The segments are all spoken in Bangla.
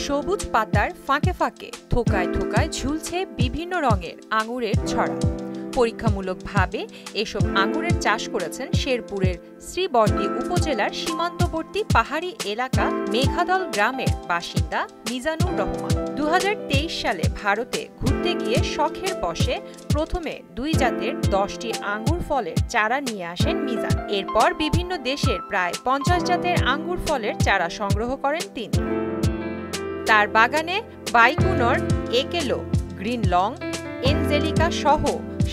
সবুজ পাতার ফাঁকে ফাঁকে থোকায় থোকায় ঝুলছে বিভিন্ন রঙের আঙুরের ছড়া। পরীক্ষামূলকভাবে এসব আঙুরের চাষ করেছেন শেরপুরের শ্রীবরদী উপজেলার সীমান্তবর্তী পাহাড়ি এলাকা মেঘাদল গ্রামের বাসিন্দা মিজানুর রহমান। 2023 সালে ভারতে ঘুরতে গিয়ে শখের বশে প্রথমে 2 জাতের 10টি আঙ্গুর ফলের চারা নিয়ে আসেন মিজান। এরপর বিভিন্ন দেশের প্রায় 50 জাতের আঙ্গুর ফলের চারা সংগ্রহ করেন তিনি। তার বাগানে বাইকুনর, একেলো, গ্রিন লং, এনজেলিকা সহ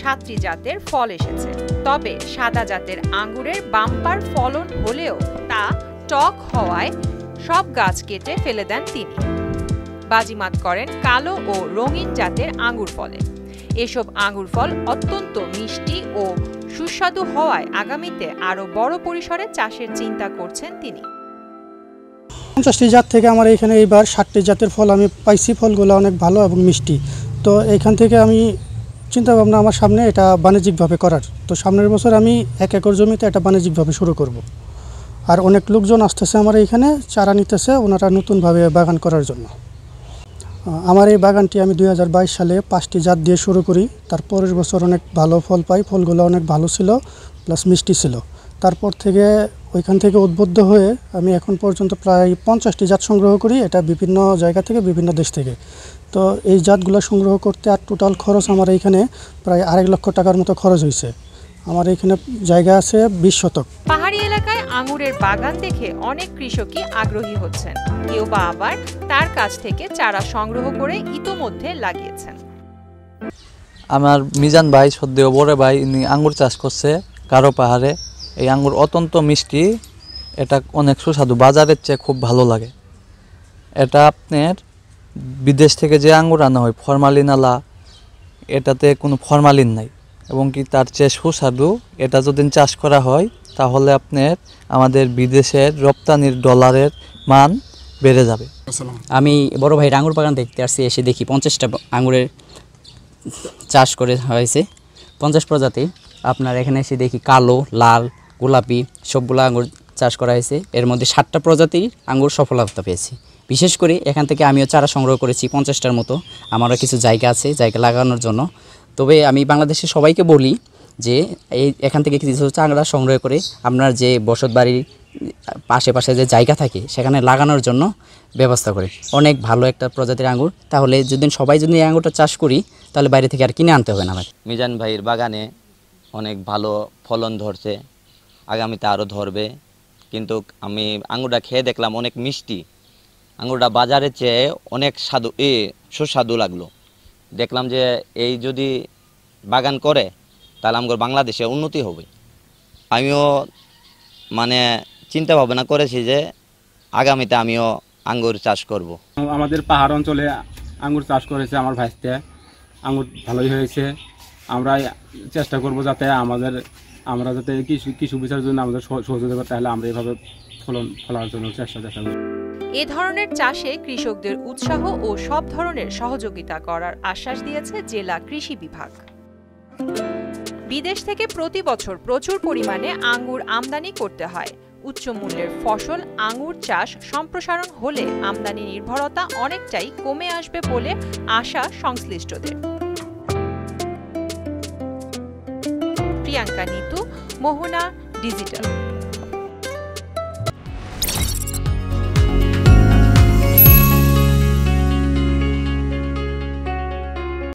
7টি জাতের ফল এসেছে। তবে সাদা জাতের আঙ্গুরের বাম্পার ফলন হলেও তা টক হওয়ায় সব গাছ কেটে ফেলে দেন তিনি। বাজিমাত করেন কালো ও রঙিন জাতের আঙ্গুর ফলে। এসব আঙ্গুর ফল অত্যন্ত মিষ্টি ও সুস্বাদু হওয়ায় আগামীতে আরও বড় পরিসরে চাষের চিন্তা করছেন তিনি। 50টি জাত থেকে আমার এখানে এইবার 60টি জাতের ফল আমি পাইছি। ফলগুলো অনেক ভালো এবং মিষ্টি। তো এখান থেকে আমি চিন্তা ভাবনা আমার সামনে এটা বাণিজ্যিকভাবে করার। তো সামনের বছর আমি 1 একর জমিতে এটা বাণিজ্যিকভাবে শুরু করব। আর অনেক লোকজন আসতেছে আমার এখানে চারা নিতেছে, ওনারা নতুনভাবে বাগান করার জন্য। আমার এই বাগানটি আমি 2022 সালে 5টি জাত দিয়ে শুরু করি। তারপরের বছর অনেক ভালো ফল পাই, ফলগুলো অনেক ভালো ছিল প্লাস মিষ্টি ছিল। তারপর থেকে ওইখান থেকে উদ্বুদ্ধ হয়ে আমি এখন পর্যন্ত প্রায় 50টি জাত সংগ্রহ করি, এটা বিভিন্ন জায়গা থেকে, বিভিন্ন দেশ থেকে। তো এই জাতগুলো সংগ্রহ করতে আর টোটাল খরচ আমার এইখানে প্রায় 2.5 লক্ষ টাকার মতো খরচ হয়েছে। আমার এখানে জায়গা আছে 20 শতক। পাহাড়ি এলাকায় আঙুরের বাগান দেখে অনেক কৃষকই আগ্রহী হচ্ছেন। কেউ বা আবার তার কাছ থেকে চারা সংগ্রহ করে ইতোমধ্যে লাগিয়েছেন। আমার মিজান ভাই, সদ্যেও বড় ভাই, ইনি আঙ্গুর চাষ করছে কারো পাহাড়ে। এই আঙ্গুর অত্যন্ত মিষ্টি, এটা অনেক সুস্বাদু, বাজারের চেয়ে খুব ভালো লাগে। এটা আপনার বিদেশ থেকে যে আঙ্গুর আনা হয় ফরমালিন আলা, এটাতে কোনো ফরমালিন নাই এবং কি তার চেয়ে সুস্বাদু। এটা যদি চাষ করা হয় তাহলে আপনার আমাদের বিদেশের রপ্তানির ডলারের মান বেড়ে যাবে। আমি বড় ভাইয়ের আঙ্গুর বাগান দেখতে আসছি, এসে দেখি 50টা আঙ্গুরের চাষ করে হয়েছে, 50 প্রজাতি। আপনার এখানে এসে দেখি কালো, লাল, গোলাপি সবগুলো আঙ্গুর চাষ করা হয়েছে। এর মধ্যে 7টা প্রজাতির আঙ্গুর সফলতা পেয়েছি। বিশেষ করে এখান থেকে আমিও চারা সংগ্রহ করেছি 50টার মতো। আমারও কিছু জায়গা আছে জায়গা লাগানোর জন্য। তবে আমি বাংলাদেশের সবাইকে বলি যে এখান থেকে কিছু চারা সংগ্রহ করে আপনার যে বসত বাড়ির আশেপাশে যে জায়গা থাকে সেখানে লাগানোর জন্য ব্যবস্থা করে। অনেক ভালো একটা প্রজাতির আঙ্গুর। তাহলে যদি সবাই যদি এই আঙ্গুরটা চাষ করি তাহলে বাইরে থেকে আর কিনে আনতে হবে না। আমার মিজান ভাইয়ের বাগানে অনেক ভালো ফলন ধরছে, আগামীতে আরও ধরবে। কিন্তু আমি আঙ্গুরটা খেয়ে দেখলাম অনেক মিষ্টি। আঙ্গুরটা বাজারের চেয়ে অনেক সুস্বাদু লাগলো। দেখলাম যে এই যদি বাগান করে তাহলে আমার বাংলাদেশে উন্নতি হবে। আমিও চিন্তা ভাবনা করেছি যে আগামীতে আমিও আঙ্গুর চাষ করব। আমাদের পাহাড় অঞ্চলে আঙ্গুর চাষ করেছে আমার ভাইতে, আঙ্গুর ভালোই হয়েছে। আমরা চেষ্টা করব যাতে আমরা যাতে কৃষি বিচারের জন্য আমাদের সহযোগিতা করতে, তাহলে আমরা এইভাবে ফলার জন্য চেষ্টা করব। এ ধরনের চাষে কৃষকদের উৎসাহ ও সব ধরনের সহযোগিতা করার আশ্বাস দিয়েছে জেলা কৃষি বিভাগ। বিদেশ থেকে প্রতি বছর প্রচুর পরিমাণে আঙ্গুর আমদানি করতে হয়। উচ্চ মূল্যের ফসল আঙ্গুর চাষ সম্প্রসারণ হলে আমদানি নির্ভরতা অনেকটাই কমে আসবে বলে আশা সংশ্লিষ্টদের। প্রিয়াঙ্কা নিতু, মোহনা ডিজিটাল।